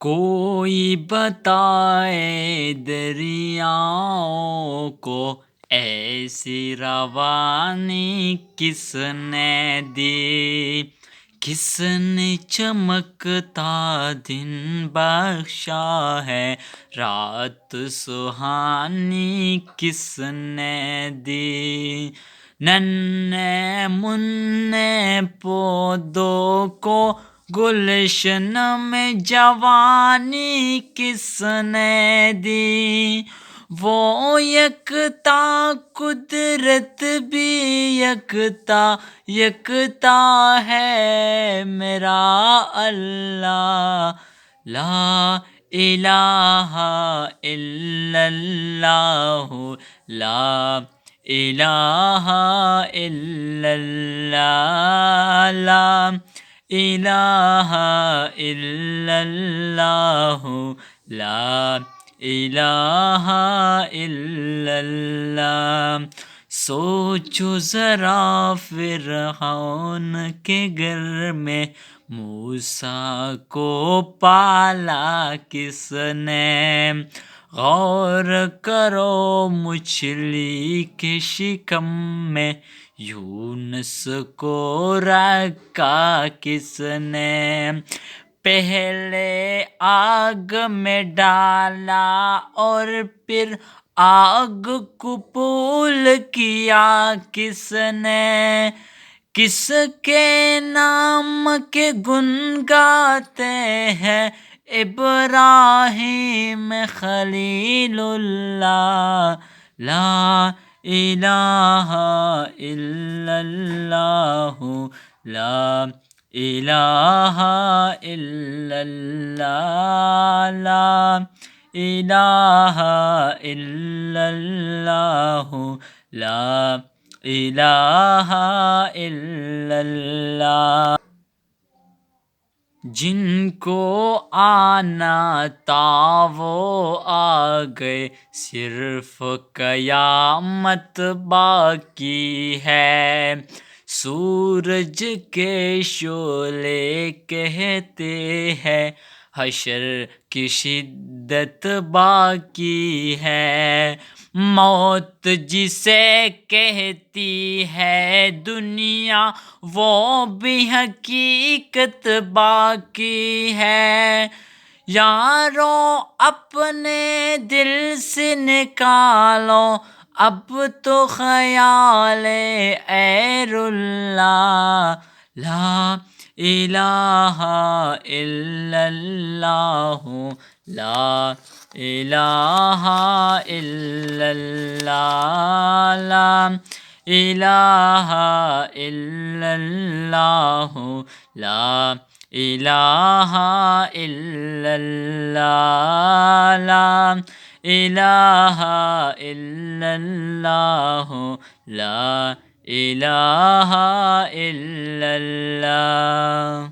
کوئی بتائے دریاؤں کو ایسی روانی کس نے دی، کس نے چمکتا دن بخشا ہے، رات سہانی کس نے دی، ننھے منھے پودوں کو گلشن میں جوانی کس نے دی، وہ یکتا قدرت بھی یکتا یکتا ہے میرا اللہ، لا الہ الا اللہ، لا الہ الا اللہ، لا الہ الا اللہ، لا الہ الا اللہ۔ سوچو ذرا فرعون کے گھر میں موسیٰ کو پالا کس نے، غور کرو مچھلی کے شکم میں یونس کو رکھا کس نے، پہلے آگ میں ڈالا اور پھر آگ کو پھول کیا کس نے، کس کے نام کے گن گاتے ہیں ابراہیم خلیل اللہ، لا الہ الا اللہ، لا الہ الا اللہ، لا الہ الا اللہ، لا الہ الا اللہ۔ جن کو آنا تھا وہ آ گئے، صرف قیامت باقی ہے، سورج کے شعلے کہتے ہیں حشر کی شدت باقی ہے، موت جسے کہتی ہے دنیا وہ بھی حقیقت باقی ہے، یارو اپنے دل سے نکالو اب تو خیال غیر اللہ، لا الہ الا اللہ، لا الہ الا اللہ، لا الہ الا اللہ، لا الہ الا اللہ، لا الہ الا اللہ، لا الہ الا اللہ۔